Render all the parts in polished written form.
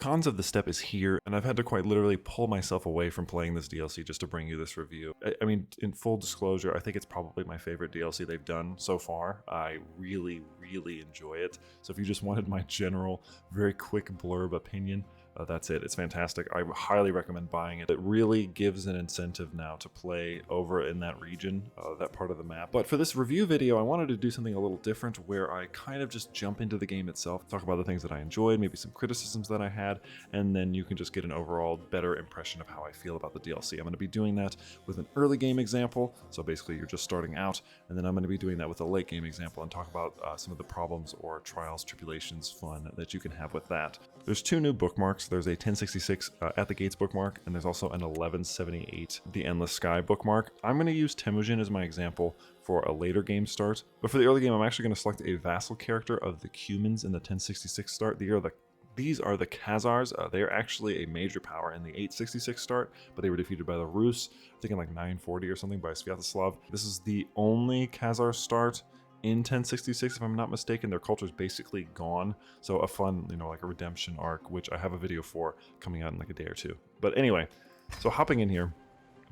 Cons of the Steppe is here, and I've had to quite literally pull myself away from playing this DLC just to bring you this review. I mean, in full disclosure, I think it's probably my favorite DLC they've done so far. I really, really enjoy it. So if you just wanted my general, very quick blurb opinion, that's it. It's fantastic. I highly recommend buying it. It really gives an incentive now to play over in that region, that part of the map. But for this review video, I wanted to do something a little different where I kind of just jump into the game itself, talk about the things that I enjoyed, maybe some criticisms that I had, and then you can just get an overall better impression of how I feel about the DLC. I'm going to be doing that with an early game example, so basically you're just starting out, and then I'm going to be doing that with a late game example and talk about some of the problems or trials, tribulations, fun that you can have with that. There's two new bookmarks. There's a 1066 At the Gates bookmark, and there's also an 1178 The Endless Sky bookmark. I'm going to use Temujin as my example for a later game start, but for the early game I'm actually going to select a Vassal character of the Cumans in the 1066 start. These are the Khazars. They are actually a major power in the 866 start, but they were defeated by the Rus, I think in like 940 or something, by Sviatoslav. This is the only Khazar start in 1066, if I'm not mistaken. Their culture is basically gone, so a fun, like a redemption arc, which I have a video for coming out in like a day or two. But anyway, so hopping in here,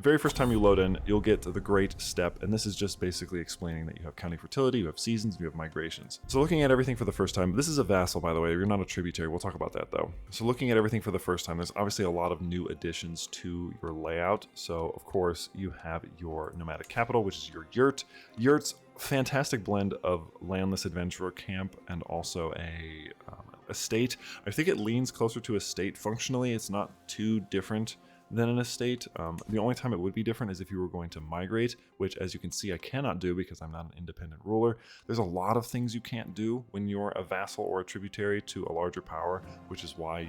very first time you load in, you'll get the Great Steppe, and this is just basically explaining that you have county fertility, you have seasons, you have migrations. So looking at everything for the first time, this is a vassal, by the way, you're not a tributary, we'll talk about that though. So looking at everything for the first time, there's obviously a lot of new additions to your layout. So of course, you have your nomadic capital, which is your yurt. Yurt's fantastic blend of landless adventurer camp and also a estate. I think it leans closer to estate functionally. It's not too different than an estate. The only time it would be different is if you were going to migrate, which as you can see I cannot do because I'm not an independent ruler. There's a lot of things you can't do when you're a vassal or a tributary to a larger power, which is why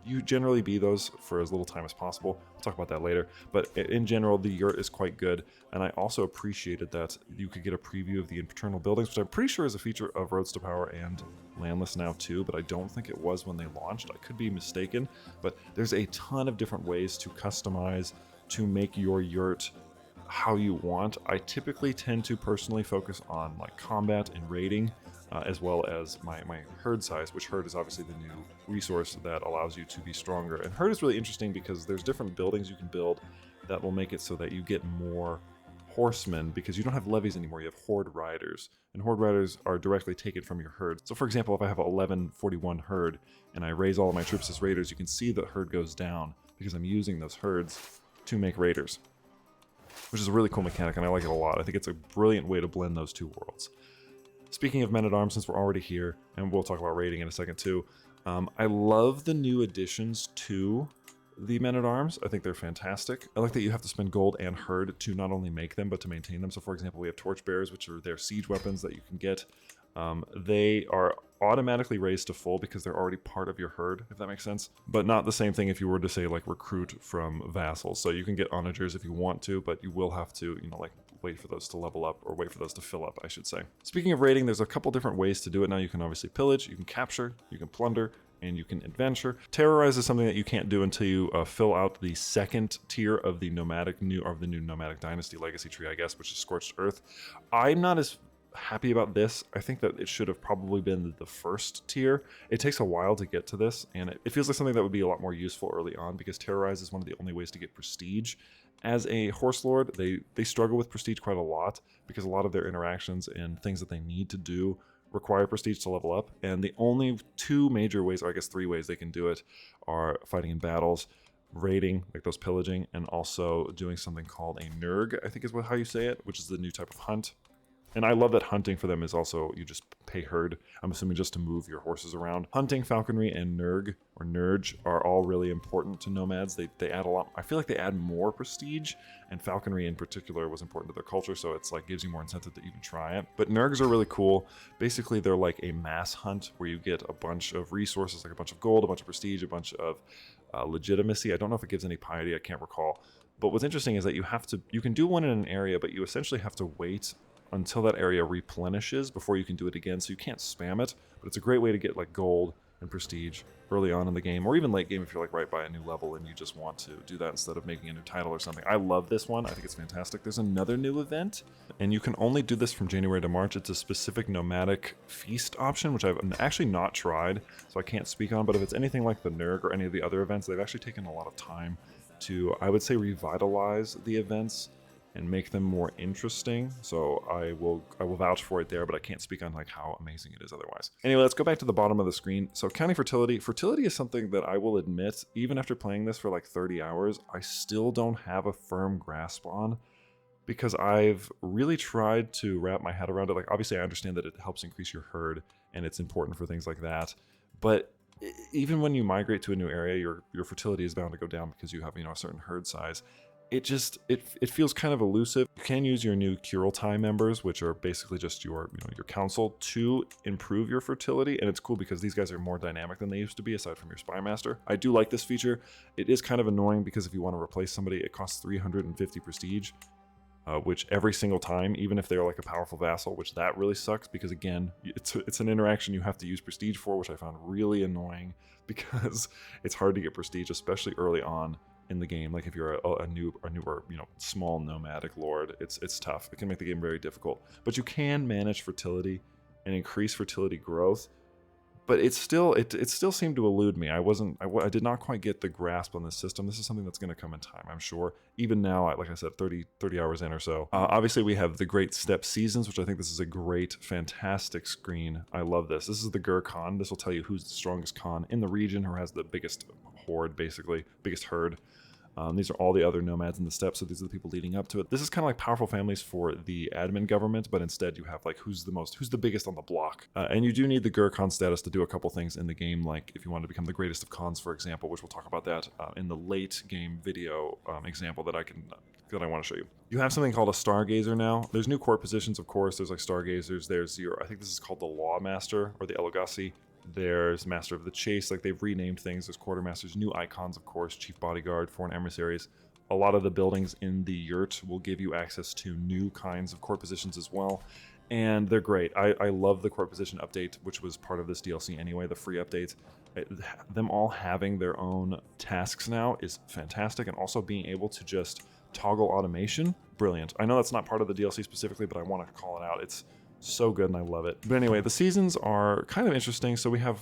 you generally be those for as little time as possible. We'll talk about that later. But in general, the yurt is quite good, and I also appreciated that you could get a preview of the internal buildings, which I'm pretty sure is a feature of Roads to Power and Landless now too, but I don't think it was when they launched. I could be mistaken, but there's a ton of different ways to customize, to make your yurt how you want. I typically tend to personally focus on like combat and raiding, as well as my herd size, which herd is obviously the new resource that allows you to be stronger. And herd is really interesting because there's different buildings you can build that will make it so that you get more horsemen, because you don't have levies anymore, you have horde riders, and horde riders are directly taken from your herd. So for example, if I have a 1141 herd and I raise all of my troops as raiders, you can see the herd goes down because I'm using those herds to make raiders, which is a really cool mechanic, and I like it a lot. I think it's a brilliant way to blend those two worlds. Speaking of men-at-arms, since we're already here, and we'll talk about raiding in a second too, I love the new additions to the men-at-arms. I think they're fantastic. I like that you have to spend gold and herd to not only make them, but to maintain them. So for example, we have torchbearers, which are their siege weapons that you can get. They are automatically raised to full because they're already part of your herd, if that makes sense. But not the same thing if you were to say like recruit from vassals. So you can get onagers if you want to, but you will have to, like wait for those to level up, or wait for those to fill up, I should say. Speaking of raiding, there's a couple different ways to do it now. You can obviously pillage, you can capture, you can plunder, and you can adventure. Terrorize is something that you can't do until you fill out the second tier of the new Nomadic Dynasty legacy tree, I guess, which is Scorched Earth. I'm not as happy about this. I think that it should have probably been the first tier. It takes a while to get to this, and it feels like something that would be a lot more useful early on, because Terrorize is one of the only ways to get prestige. As a horse lord, they struggle with prestige quite a lot, because a lot of their interactions and things that they need to do require prestige to level up, and the only two major ways, or I guess 3 ways they can do it, are fighting in battles, raiding, like those pillaging, and also doing something called a Nurg, I think is how you say it, which is the new type of hunt. And I love that hunting for them is also, you just pay herd, I'm assuming just to move your horses around. Hunting, falconry, and Nurg, or Nurge, are all really important to nomads. They add a lot, I feel like they add more prestige, and falconry in particular was important to their culture, so it's like gives you more incentive to even try it. But Nurgs are really cool. Basically, they're like a mass hunt where you get a bunch of resources, like a bunch of gold, a bunch of prestige, a bunch of legitimacy. I don't know if it gives any piety, I can't recall. But what's interesting is that you can do one in an area, but you essentially have to wait until that area replenishes before you can do it again, so you can't spam it, but it's a great way to get like gold and prestige early on in the game, or even late game if you're like right by a new level and you just want to do that instead of making a new title or something. I love this one. I think it's fantastic. There's another new event, and you can only do this from January to March. It's a specific nomadic feast option, which I've actually not tried, so I can't speak on, but if it's anything like the NERG or any of the other events, they've actually taken a lot of time to, I would say, revitalize the events and make them more interesting. So I will vouch for it there, but I can't speak on like how amazing it is otherwise. Anyway, let's go back to the bottom of the screen. So counting fertility. Fertility is something that I will admit, even after playing this for like 30 hours, I still don't have a firm grasp on, because I've really tried to wrap my head around it. Like, obviously I understand that it helps increase your herd and it's important for things like that, but even when you migrate to a new area, your fertility is bound to go down because you have, you know, a certain herd size. It feels kind of elusive. You can use your new Crusader members, which are basically just your council, to improve your fertility, and it's cool because these guys are more dynamic than they used to be, aside from your spy master. I do like this feature. It is kind of annoying because if you want to replace somebody, it costs 350 prestige, which every single time, even if they're like a powerful vassal, which that really sucks because again, it's an interaction you have to use prestige for, which I found really annoying because it's hard to get prestige, especially early on in the game. Like if you're a newer, you know, small nomadic lord, it's tough. It can make the game very difficult. But you can manage fertility and increase fertility growth. But it still seemed to elude me. I did not quite get the grasp on this system. This is something that's going to come in time, I'm sure. Even now, like I said, 30 hours in or so. Obviously, we have the great Steppe seasons, which I think this is a great, fantastic screen. I love this. This is the Gur Khan. This will tell you who's the strongest Khan in the region, who has the biggest horde, basically, biggest herd. These are all the other nomads in the steppe, so these are the people leading up to it. This is kind of like powerful families for the admin government, but instead you have like who's the biggest on the block. And you do need the Gur Khan status to do a couple things in the game, like if you want to become the greatest of Khans, for example, which we'll talk about that in the late game video example that I want to show you. You have something called a Stargazer now. There's new court positions, of course. There's like Stargazers. There's I think this is called the Law Master, or the Elogasi. There's Master of the Chase, like they've renamed things. There's Quartermasters, new icons, of course, Chief Bodyguard, Foreign Emissaries. A lot of the buildings in the yurt will give you access to new kinds of court positions as well, and they're great. I love the court position update, which was part of this DLC anyway, the free update. Them all having their own tasks now is fantastic, and also being able to just toggle automation, brilliant. I know that's not part of the DLC specifically, but I want to call it out. It's so good and I love it. But anyway, the seasons are kind of interesting. So we have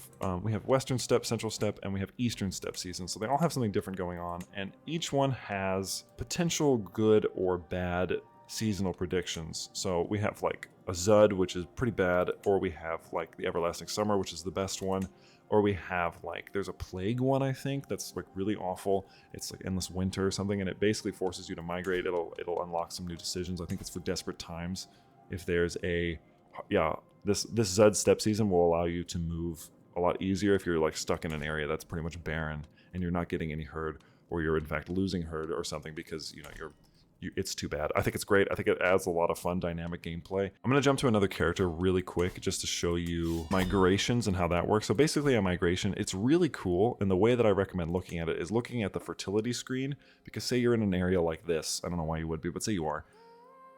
Western Steppe, Central Steppe, and we have Eastern Steppe seasons. So they all have something different going on, and each one has potential good or bad seasonal predictions. So we have like a Zud, which is pretty bad, or we have like the Everlasting Summer, which is the best one, or we have like, there's a plague one, I think, that's like really awful. It's like Endless Winter or something, and it basically forces you to migrate. It'll unlock some new decisions. I think it's for desperate times. If there's this Zud Steppe season will allow you to move a lot easier if you're like stuck in an area that's pretty much barren and you're not getting any herd, or you're in fact losing herd or something because it's too bad. I think it's great. I think it adds a lot of fun dynamic gameplay. I'm going to jump to another character really quick just to show you migrations and how that works. So basically a migration, it's really cool, and the way that I recommend looking at it is looking at the fertility screen, because say you're in an area like this, I don't know why you would be, but say you are.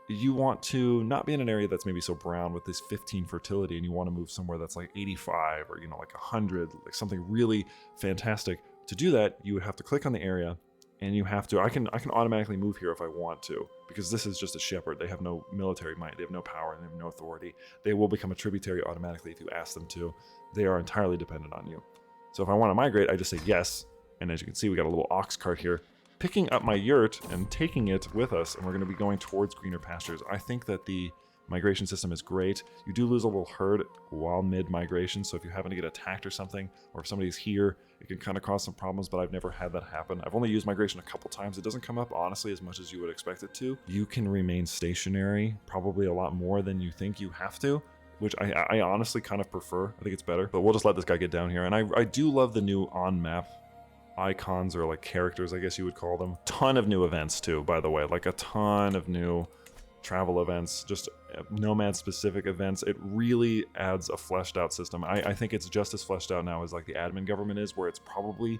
You want to not be in an area that's maybe so brown with this 15 fertility, and you want to move somewhere that's like 85 or like 100, like something really fantastic. To do that, you would have to click on the area, and you have to, I can automatically move here if I want to, because this is just a shepherd. They have no military might, they have no power, and they have no authority. They will become a tributary automatically if you ask them to. They are entirely dependent on you. So if I want to migrate, I just say yes, and as you can see, we got a little ox cart here, picking up my yurt and taking it with us, and we're going to be going towards greener pastures. I think that the migration system is great. You do lose a little herd while mid-migration, so if you happen to get attacked or something, or if somebody's here, it can kind of cause some problems, but I've never had that happen. I've only used migration a couple times. It doesn't come up, honestly, as much as you would expect it to. You can remain stationary, probably a lot more than you think you have to, which I honestly kind of prefer. I think it's better, but we'll just let this guy get down here. And I do love the new on-map icons, or like characters, I guess you would call them. Ton of new events too, by the way, like a ton of new travel events, just nomad specific events. It really adds a fleshed out system. I think it's just as fleshed out now as like the admin government is, where it's probably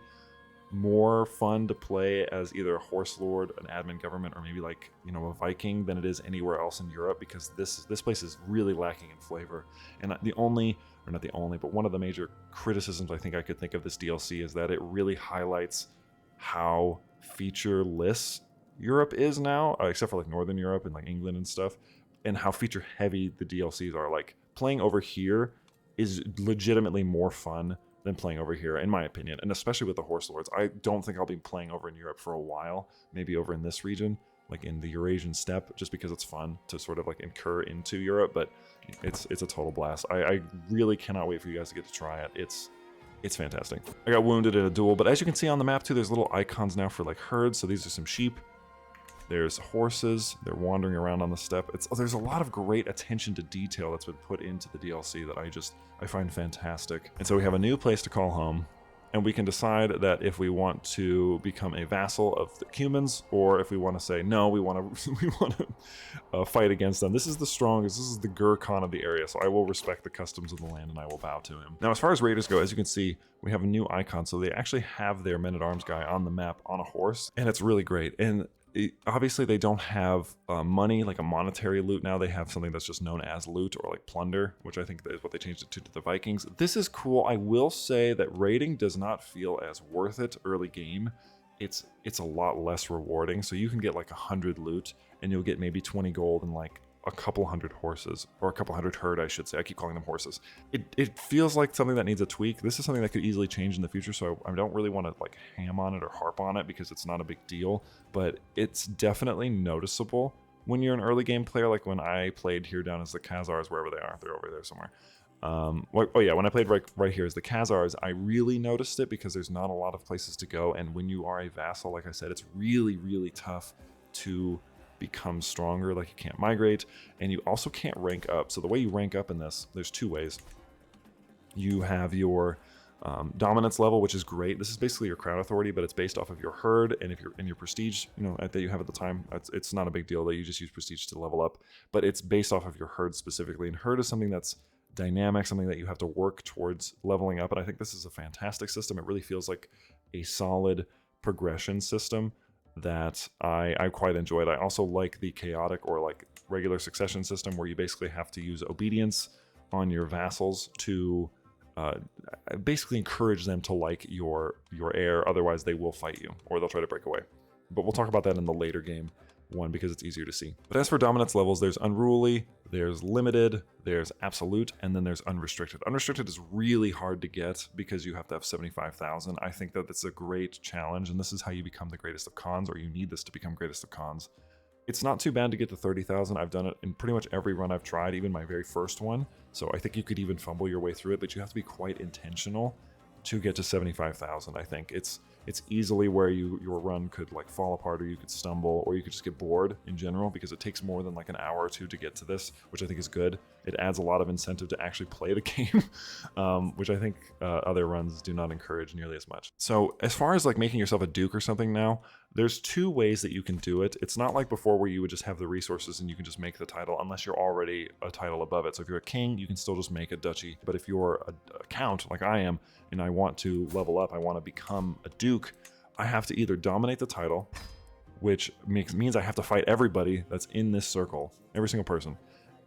more fun to play as either a horse lord, an admin government, or maybe like, you know, a Viking than it is anywhere else in Europe, because this place is really lacking in flavor. And the only, or not the only, but one of the major criticisms I think I could think of this DLC is that it really highlights how featureless Europe is now, except for like Northern Europe and like England and stuff, and how feature heavy the DLCs are. Like playing over here is legitimately more fun than playing over here, in my opinion, and especially with the horse lords. I don't think I'll be playing over in Europe for a while, maybe over in this region, like in the Eurasian steppe, just because it's fun to sort of like incur into Europe, but it's a total blast. I really cannot wait for you guys to get to try it. It's fantastic. I got wounded in a duel, but as you can see on the map too, there's little icons now for like herds. So these are some sheep. There's horses. They're wandering around on the steppe. There's a lot of great attention to detail that's been put into the DLC that I find fantastic. And so we have a new place to call home, and we can decide that if we want to become a vassal of the humans, or if we want to say no, we want to fight against them. This is the strongest. This is the Gurkhan of the area, so I will respect the customs of the land and I will bow to him. Now, as far as raiders go, as you can see, we have a new icon. So they actually have their men-at-arms guy on the map on a horse, and it's really great. And obviously they don't have money, like a monetary loot now. They have something that's just known as loot, or like plunder, which I think is what they changed it to the Vikings. This is cool. I will say that raiding does not feel as worth it early game. It's a lot less rewarding. So you can get like 100 loot and you'll get maybe 20 gold and like a couple hundred horses, or a couple hundred herd, I should say. I keep calling them horses. It feels like something that needs a tweak. This is something that could easily change in the future, so I don't really want to like ham on it or harp on it because it's not a big deal, but it's definitely noticeable when you're an early game player. Like when I played here down as the Khazars, wherever they are, they're over there somewhere. Oh yeah, when I played right here as the Khazars, I really noticed it because there's not a lot of places to go, and when you are a vassal, like I said, it's really, really tough to become stronger. Like you can't migrate, and you also can't rank up. So the way you rank up in this, there's two ways. You have your dominance level, which is great. This is basically your crown authority, but it's based off of your herd and if you're in your prestige, you know, that you have at the time. It's not a big deal that you just use prestige to level up, but it's based off of your herd specifically. And herd is something that's dynamic, something that you have to work towards leveling up. And I think this is a fantastic system. It really feels like a solid progression system that I quite enjoyed. I also like the chaotic or like regular succession system where you basically have to use obedience on your vassals to basically encourage them to like your heir, otherwise they will fight you or they'll try to break away. But we'll talk about that in the later game one because it's easier to see. But as for dominance levels, there's unruly, there's limited, there's absolute, and then there's unrestricted. Unrestricted is really hard to get because you have to have 75,000. I think that it's a great challenge, and this is how you become the greatest of Khans, or you need this to become greatest of Khans. It's not too bad to get to 30,000. I've done it in pretty much every run I've tried, even my very first one. So I think you could even fumble your way through it, but you have to be quite intentional to get to 75,000. I think it's easily where your run could like fall apart, or you could stumble, or you could just get bored in general, because it takes more than like an hour or two to get to this, which I think is good. It adds a lot of incentive to actually play the game, which I think other runs do not encourage nearly as much. So as far as like making yourself a duke or something now, there's two ways that you can do it. It's not like before where you would just have the resources and you can just make the title unless you're already a title above it. So if you're a king, you can still just make a duchy. But if you're a count like I am, and I want to level up, I want to become a duke, I have to either dominate the title, which means I have to fight everybody that's in this circle, every single person.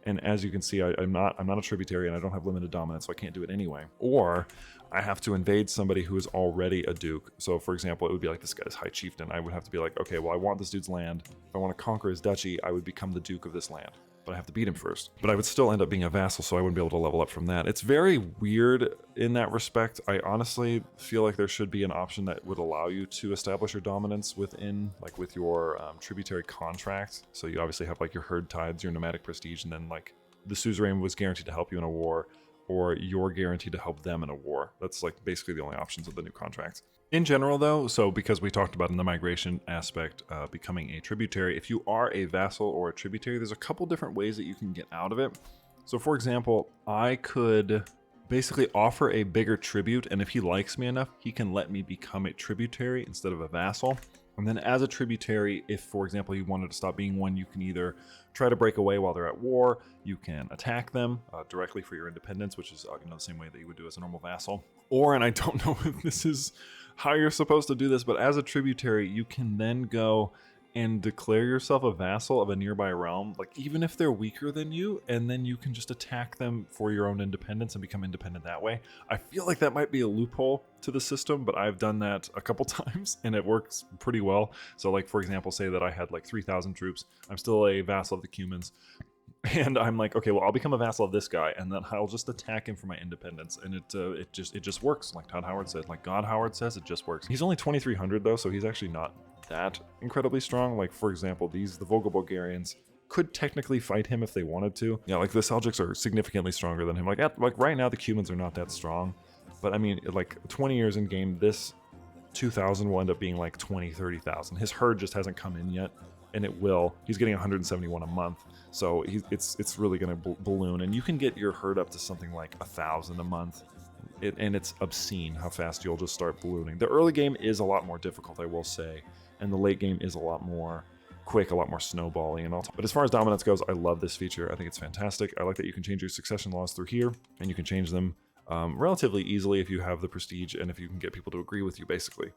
And as you can see, I'm not a tributary and I don't have limited dominance, so I can't do it anyway. Or I have to invade somebody who is already a duke. So for example, it would be like this guy's high chieftain. I would have to be like, okay, well, I want this dude's land. If I want to conquer his duchy, I would become the duke of this land. But I have to beat him first. But I would still end up being a vassal, so I wouldn't be able to level up from that. It's very weird in that respect. I honestly feel like there should be an option that would allow you to establish your dominance within, like with your tributary contract. So you obviously have like your herd tides, your nomadic prestige, and then like the suzerain was guaranteed to help you in a war, or you're guaranteed to help them in a war. That's like basically the only options of the new contract. In general though, so because we talked about in the migration aspect, becoming a tributary, if you are a vassal or a tributary, there's a couple different ways that you can get out of it. So for example, I could basically offer a bigger tribute, and if he likes me enough, he can let me become a tributary instead of a vassal. And then as a tributary, if for example you wanted to stop being one, you can either try to break away while they're at war, you can attack them directly for your independence, which is the same way that you would do as a normal vassal. Or, and I don't know if this is how you're supposed to do this, but as a tributary, you can then go and declare yourself a vassal of a nearby realm, like even if they're weaker than you, and then you can just attack them for your own independence and become independent that way. I feel like that might be a loophole to the system, but I've done that a couple times and it works pretty well. So like, for example, say that I had like 3,000 troops. I'm still a vassal of the Cumans. And I'm like, okay, well, I'll become a vassal of this guy, and then I'll just attack him for my independence, and it just works. Like Todd Howard said, like God Howard says, it just works. He's only 2,300 though, so he's actually not that incredibly strong. Like for example, the Volga Bulgarians could technically fight him if they wanted to. Yeah, like the Seljuks are significantly stronger than him. Like right now, the Cumans are not that strong, but I mean, like 20 years in game, this 2,000 will end up being like 20, 30,000. His herd just hasn't come in yet. And it will. He's getting 171 a month, so it's really going to balloon. And you can get your herd up to something like 1,000 a month, and it's obscene how fast you'll just start ballooning. The early game is a lot more difficult, I will say, and the late game is a lot more quick, a lot more snowballing and all. But as far as dominance goes, I love this feature. I think it's fantastic. I like that you can change your succession laws through here, and you can change them relatively easily if you have the prestige and if you can get people to agree with you, basically.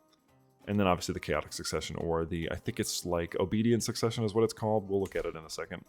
And then obviously the chaotic succession, or the, I think it's like obedient succession is what it's called. We'll look at it in a second.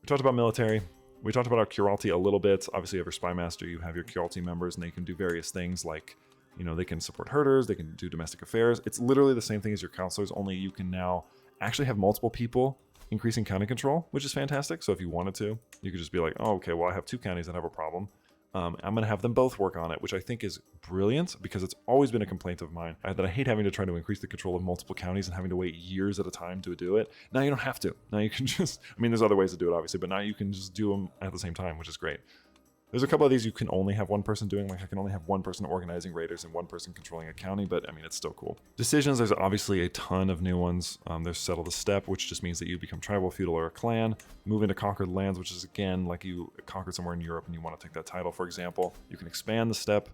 We talked about military. We talked about our curalty a little bit. Obviously, you have your spy master, you have your curalty members, and they can do various things like, you know, they can support herders, they can do domestic affairs. It's literally the same thing as your counselors, only you can now actually have multiple people increasing county control, which is fantastic. So if you wanted to, you could just be like, oh, okay, well, I have 2 counties that have a problem. I'm going to have them both work on it, which I think is brilliant because it's always been a complaint of mine that I hate having to try to increase the control of multiple counties and having to wait years at a time to do it. Now you don't have to. Now you can just, I mean, there's other ways to do it, obviously, but now you can just do them at the same time, which is great. There's a couple of these you can only have one person doing, like I can only have one person organizing raiders and one person controlling a county, but I mean, it's still cool. Decisions, there's obviously a ton of new ones. There's Settle the Steppe, which just means that you become tribal, feudal, or a clan. Move into conquered lands, which is again, like you conquered somewhere in Europe and you want to take that title, for example. You can expand the steppe,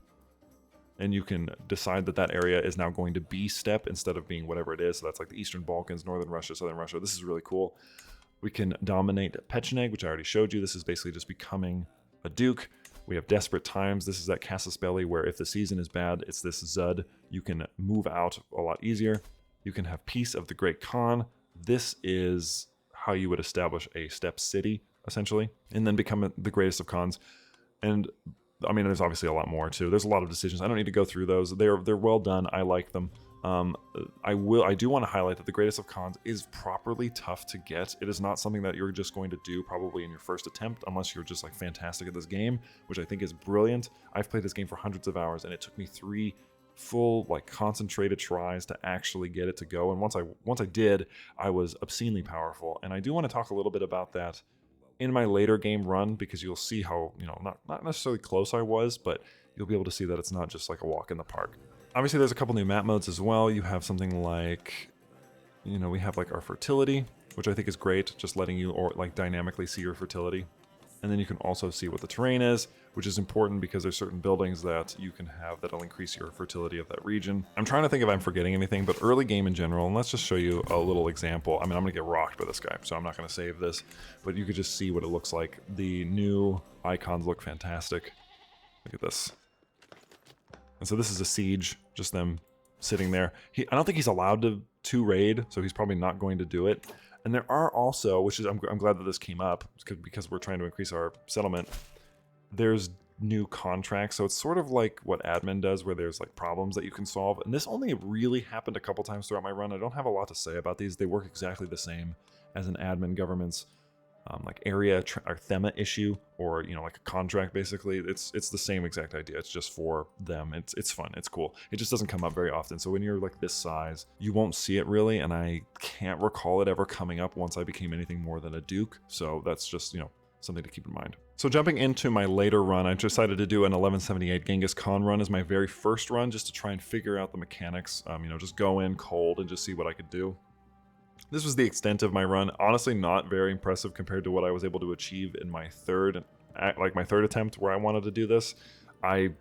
and you can decide that that area is now going to be steppe instead of being whatever it is. So that's like the Eastern Balkans, Northern Russia, Southern Russia. This is really cool. We can dominate Pecheneg, which I already showed you. This is basically just becoming a duke. We have Desperate Times. This is that Casus Belli where if the season is bad, it's this Zud. You can move out a lot easier. You can have Peace of the Great Khan. This is how you would establish a steppe city, essentially, and then become the greatest of Khans. And I mean, there's obviously a lot more too. There's a lot of decisions. I don't need to go through those. They're well done. I like them. I do want to highlight that the greatest of Khans is properly tough to get. It is not something that you're just going to do probably in your first attempt unless you're just like fantastic at this game, which I think is brilliant. I've played this game for hundreds of hours and it took me 3 full like concentrated tries to actually get it to go. And once I did, I was obscenely powerful. And I do want to talk a little bit about that in my later game run, because you'll see how, you know, not necessarily close I was, but you'll be able to see that it's not just like a walk in the park. Obviously, there's a couple new map modes as well. You have something like, you know, we have like our fertility, which I think is great, just letting you or like dynamically see your fertility. And then you can also see what the terrain is, which is important because there's certain buildings that you can have that'll increase your fertility of that region. I'm trying to think if I'm forgetting anything, but early game in general, and let's just show you a little example. I mean, I'm gonna get rocked by this guy, so I'm not gonna save this, but you could just see what it looks like. The new icons look fantastic. Look at this. And so this is a siege, just them sitting there. I don't think he's allowed to raid, so he's probably not going to do it. And there are also, which is, I'm glad that this came up, because we're trying to increase our settlement, there's new contracts. So it's sort of like what admin does, where there's like problems that you can solve. And this only really happened a couple times throughout my run. I don't have a lot to say about these. They work exactly the same as an admin government's like area or thema issue, or, you know, like a contract. Basically it's the same exact idea. It's just for them. It's fun, it's cool. It just doesn't come up very often, so when you're like this size you won't see it really, and I can't recall it ever coming up once I became anything more than a duke. So that's just, you know, something to keep in mind. So jumping into my later run, I decided to do an 1178 Genghis Khan run as my very first run, just to try and figure out the mechanics. You know, just go in cold and just see what I could do. This was the extent of my run. Honestly, not very impressive compared to what I was able to achieve in my third attempt where I wanted to do this. I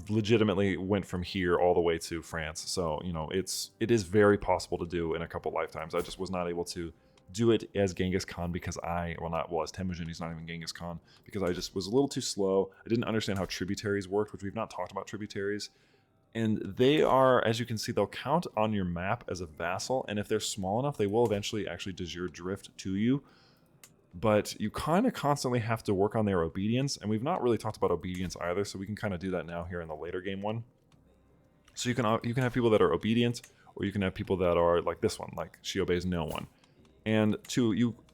legitimately went from here all the way to France. So, you know, it is very possible to do in a couple lifetimes. I just was not able to do it as Genghis Khan because as Temujin, he's not even Genghis Khan, because I just was a little too slow. I didn't understand how tributaries worked, which we've not talked about tributaries. And they are, as you can see, they'll count on your map as a vassal, and if they're small enough, they will eventually actually de jure drift to you. But you kind of constantly have to work on their obedience, and we've not really talked about obedience either, so we can kind of do that now here in the later game one. So you can have people that are obedient, or you can have people that are like this one, like she obeys no one. And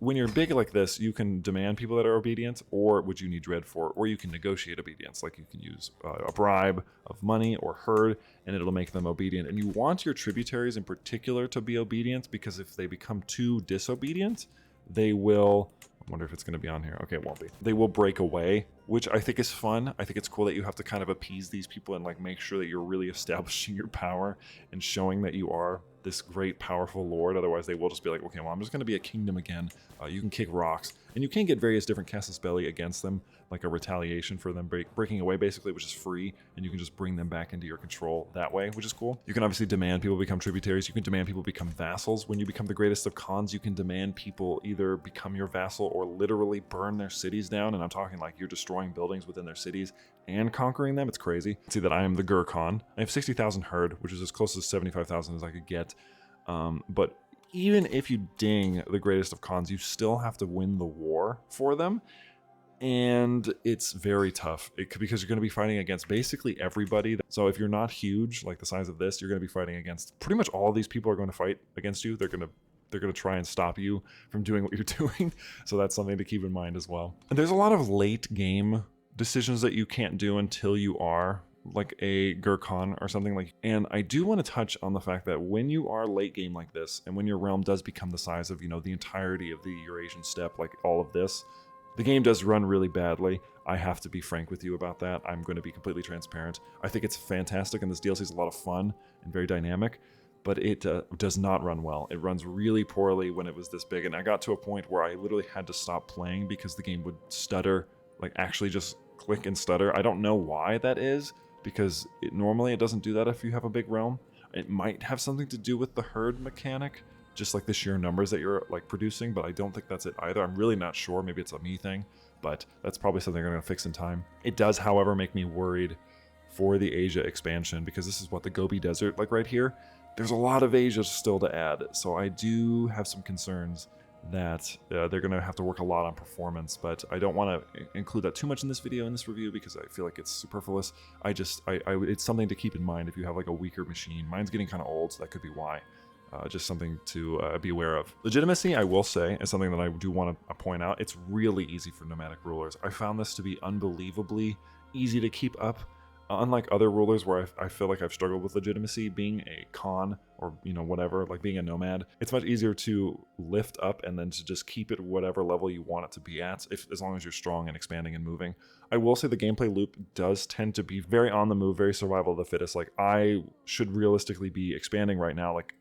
when you're big like this, you can demand people that are obedient, or which you need dread for, or you can negotiate obedience. Like you can use a bribe of money or herd, and it'll make them obedient. And you want your tributaries in particular to be obedient, because if they become too disobedient, they will... I wonder if it's going to be on here. Okay, it won't be. They will break away, which I think is fun. I think it's cool that you have to kind of appease these people and like make sure that you're really establishing your power and showing that you are this great, powerful lord. Otherwise, they will just be like, okay, well, I'm just going to be a kingdom again. You can kick rocks. And you can get various different casus belli against them, like a retaliation for them breaking away, basically, which is free. And you can just bring them back into your control that way, which is cool. You can obviously demand people become tributaries. You can demand people become vassals. When you become the greatest of Khans, you can demand people either become your vassal or literally burn their cities down. And I'm talking like you're destroying buildings within their cities and conquering them. It's crazy. See that I am the Gur Khan. I have 60,000 herd, which is as close to 75,000 as I could get. But even if you ding the greatest of Khans, you still have to win the war for them. And it's very tough because you're going to be fighting against basically everybody. So if you're not huge, like the size of this, you're going to be fighting against pretty much all these people are going to fight against you. They're going to try and stop you from doing what you're doing. So that's something to keep in mind as well. And there's a lot of late game decisions that you can't do until you are like a Gur Khan or something like. And I do want to touch on the fact that when you are late game like this, and when your realm does become the size of, you know, the entirety of the Eurasian steppe, like all of this, the game does run really badly. I have to be frank with you about that. I'm going to be completely transparent. I think it's fantastic, and this DLC is a lot of fun and very dynamic, but it does not run well. It runs really poorly when it was this big, and I got to a point where I literally had to stop playing because the game would stutter, like actually just click and stutter. I don't know why that is, because normally it doesn't do that if you have a big realm. It might have something to do with the herd mechanic, just like the sheer numbers that you're like producing, but I don't think that's it either. I'm really not sure. Maybe it's a me thing, but that's probably something they're going to fix in time. It does, however, make me worried for the Asia expansion, because this is what the Gobi Desert, like right here, there's a lot of Asia still to add. So I do have some concerns that they're going to have to work a lot on performance, but I don't want to include that too much in this video, in this review, because I feel like it's superfluous. It's something to keep in mind if you have like a weaker machine. Mine's getting kind of old, so that could be why. Just something to be aware of. Legitimacy, I will say, is something that I do want to point out. It's really easy for nomadic rulers. I found this to be unbelievably easy to keep up. Unlike other rulers where I feel like I've struggled with legitimacy, being a Khan or, you know, whatever, like being a nomad, it's much easier to lift up and then to just keep it whatever level you want it to be at, as long as you're strong and expanding and moving. I will say the gameplay loop does tend to be very on the move, very survival of the fittest. Like, I should realistically be expanding right now, like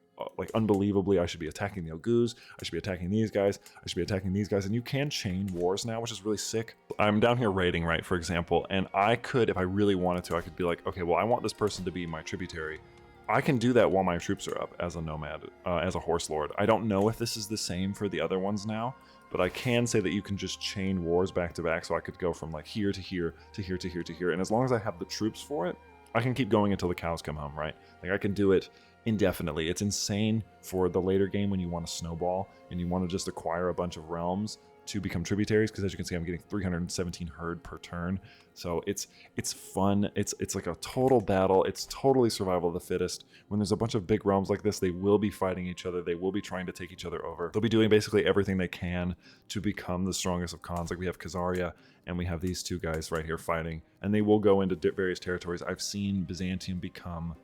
unbelievably. I should be attacking the Oghuz, I should be attacking these guys, I should be attacking these guys, and you can chain wars now, which is really sick. I'm down here raiding, right, for example, and I could, if I really wanted to, I could be like, okay, well, I want this person to be my tributary. I can do that while my troops are up as a nomad, as a horse lord. I don't know if this is the same for the other ones now, but I can say that you can just chain wars back to back, so I could go from like here to here to here to here to here, and as long as I have the troops for it, I can keep going until the cows come home, right? Like, I can do it indefinitely. It's insane for the later game when you want to snowball and you want to just acquire a bunch of realms to become tributaries, because as you can see, I'm getting 317 herd per turn. So it's fun. It's like a total battle. It's totally survival of the fittest. When there's a bunch of big realms like this, they will be fighting each other. They will be trying to take each other over. They'll be doing basically everything they can to become the strongest of Khans. Like, we have Khazaria and we have these two guys right here fighting, and they will go into various territories. I've seen Byzantium become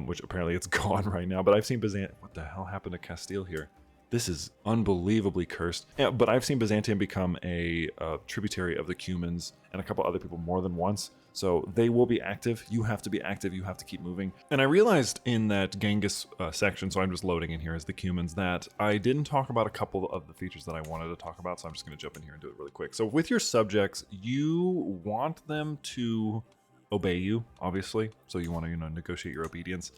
which apparently it's gone right now, but I've seen Byzantium. What the hell happened to Castile here? This is unbelievably cursed. Yeah, but I've seen Byzantium become a tributary of the Cumans and a couple other people more than once. So they will be active. You have to be active. You have to keep moving. And I realized in that Genghis section, so I'm just loading in here as the Cumans, that I didn't talk about a couple of the features that I wanted to talk about. So I'm just going to jump in here and do it really quick. So with your subjects, you want them to obey you, obviously. So you want to, negotiate your obedience.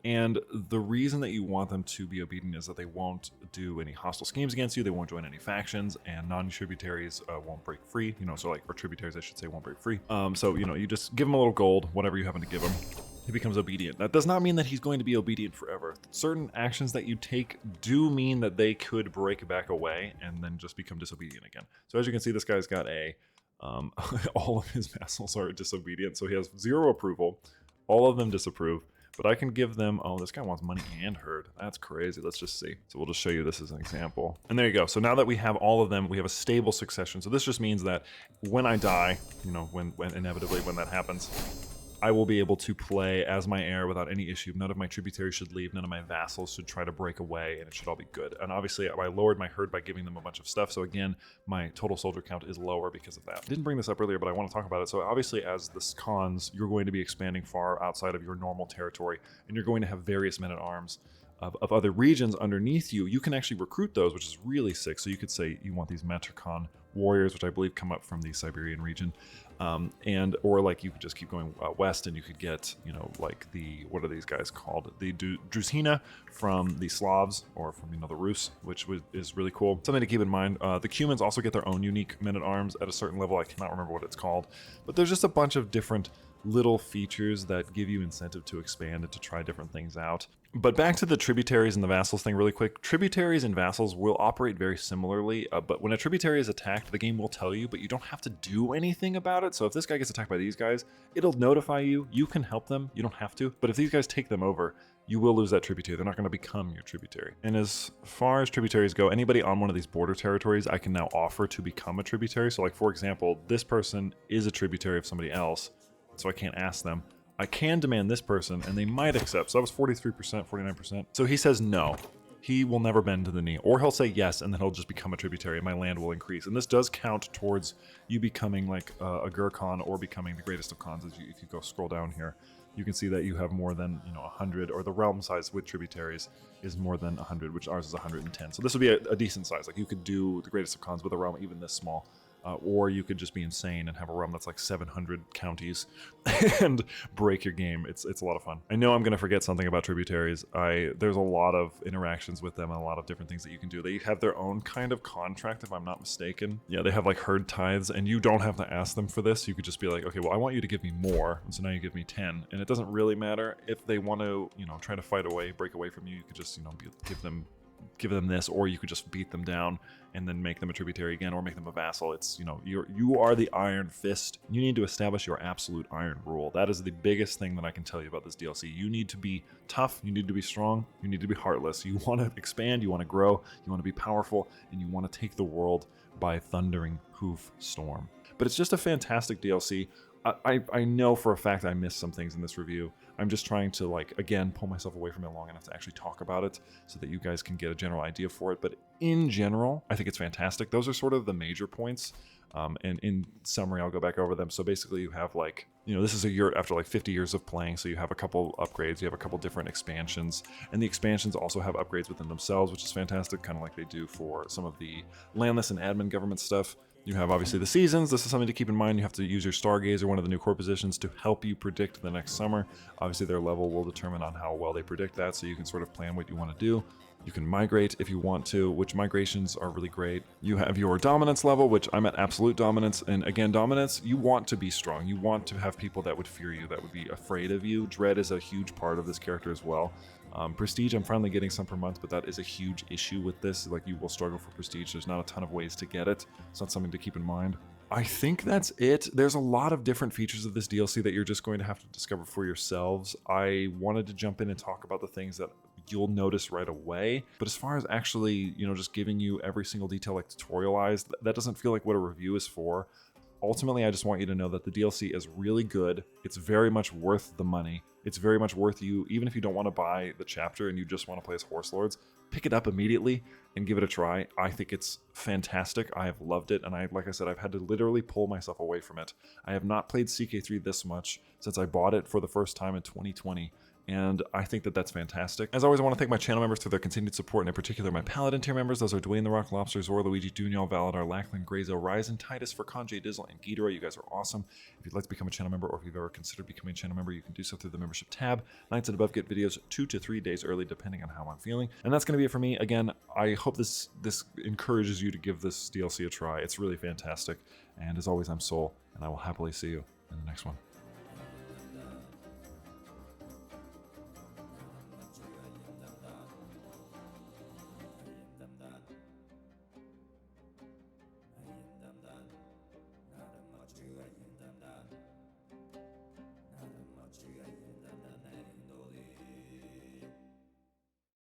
And the reason that you want them to be obedient is that they won't do any hostile schemes against you, they won't join any factions, and non-tributaries won't break free, or tributaries, I should say, won't break free. So, you just give them a little gold, whatever you happen to give them. he becomes obedient. That does not mean that he's going to be obedient forever. Certain actions that you take do mean that they could break back away and then just become disobedient again. So as you can see, this guy's got a, all of his vassals are disobedient. So he has 0 approval. All of them disapprove. But I can give them, oh, this guy wants money and herd. That's crazy. Let's just see. So we'll just show you this as an example. And there you go. So now that we have all of them, we have a stable succession. So this just means that when I die, you know, when inevitably when that happens, I will be able to play as my heir without any issue. None of my tributaries should leave. None of my vassals should try to break away, and it should all be good. And obviously, I lowered my herd by giving them a bunch of stuff. So again, my total soldier count is lower because of that. I didn't bring this up earlier, but I want to talk about it. So obviously, as the Khans, you're going to be expanding far outside of your normal territory, and you're going to have various men-at-arms of other regions underneath you. You can actually recruit those, which is really sick. So you could say you want these Metricon warriors, which I believe come up from the Siberian region. Or like you could just keep going west and you could get, you know, like the, what are these guys called? The Druzhina from the Slavs, or from, you know, the Rus, which is really cool. Something to keep in mind. The Cumans also get their own unique men-at-arms at a certain level. I cannot remember what it's called, but there's just a bunch of different little features that give you incentive to expand and to try different things out. But back to the tributaries and the vassals thing really quick. Tributaries and vassals will operate very similarly, but when a tributary is attacked, the game will tell you, but you don't have to do anything about it. So if this guy gets attacked by these guys, it'll notify you. You can help them. You don't have to. But if these guys take them over, you will lose that tributary. They're not going to become your tributary. And as far as tributaries go, anybody on one of these border territories, I can now offer to become a tributary. So like, for example, this person is a tributary of somebody else, so I can't ask them. I can demand this person, and they might accept. So that was 43%, 49%. So he says no. He will never bend to the knee. Or he'll say yes, and then he'll just become a tributary, and my land will increase. And this does count towards you becoming like a Gur-Khan or becoming the greatest of Khans. If you go scroll down here, you can see that you have more than, you know, 100, or the realm size with tributaries is more than 100, which ours is 110. So this would be a decent size. Like, you could do the greatest of Khans with a realm even this small. Or you could just be insane and have a realm that's like 700 counties and break your game. It's a lot of fun. I know I'm going to forget something about tributaries. There's a lot of interactions with them and a lot of different things that you can do. They have their own kind of contract, if I'm not mistaken. Yeah, they have like herd tithes, and you don't have to ask them for this. You could just be like, okay, well, I want you to give me more, and so now you give me 10. And it doesn't really matter if they want to, you know, try to fight away, break away from you. You could just, you know, give them this, or you could just beat them down and then make them a tributary again, or make them a vassal. It's, you know, you are the Iron Fist. You need to establish your absolute iron rule. That is the biggest thing that I can tell you about this DLC. You need to be tough, you need to be strong, you need to be heartless. You want to expand, you want to grow, you want to be powerful, and you want to take the world by thundering hoof storm. But it's just a fantastic DLC. I know for a fact I missed some things in this review. I'm just trying to, like, again, pull myself away from it long enough to actually talk about it so that you guys can get a general idea for it. But in general, I think it's fantastic. Those are sort of the major points. And in summary, I'll go back over them. So basically you have, like, you know, this is a yurt after like 50 years of playing. So you have a couple upgrades, you have a couple different expansions, and the expansions also have upgrades within themselves, which is fantastic, kind of like they do for some of the landless and admin government stuff. You have obviously the seasons. This is something to keep in mind. You have to use your Stargazer, one of the new core positions, to help you predict the next summer. Obviously their level will determine on how well they predict that, so you can sort of plan what you want to do. You can migrate if you want to, which migrations are really great. You have your dominance level, which I'm at absolute dominance. And again, dominance, you want to be strong. You want to have people that would fear you, that would be afraid of you. Dread is a huge part of this character as well. Prestige, I'm finally getting some per month, but that is a huge issue with this. Like, you will struggle for prestige. There's not a ton of ways to get it. So that's something to keep in mind. I think that's it. There's a lot of different features of this DLC that you're just going to have to discover for yourselves. I wanted to jump in and talk about the things that you'll notice right away. But as far as actually, you know, just giving you every single detail like tutorialized, that doesn't feel like what a review is for. Ultimately, I just want you to know that the DLC is really good. It's very much worth the money. It's very much worth you, even if you don't want to buy the chapter and you just want to play as Horse Lords, pick it up immediately and give it a try. I think it's fantastic. I have loved it. And like I said, I've had to literally pull myself away from it. I have not played CK3 this much since I bought it for the first time in 2020. And I think that that's fantastic. As always, I want to thank my channel members for their continued support, and in particular my Paladin tier members. Those are Dwayne the Rock Lobster, Zora, Luigi, Dunyal, Valadar, Lackland, Grazo, Ryzen, Titus, Furkan, J Dizzle, and Ghidorah. You guys are awesome. If you'd like to become a channel member, or if you've ever considered becoming a channel member, you can do so through the membership tab. Nights and above get videos 2 to 3 days early, depending on how I'm feeling. And that's going to be it for me. Again, I hope this encourages you to give this DLC a try. It's really fantastic. And as always, I'm Soul, and I will happily see you in the next one.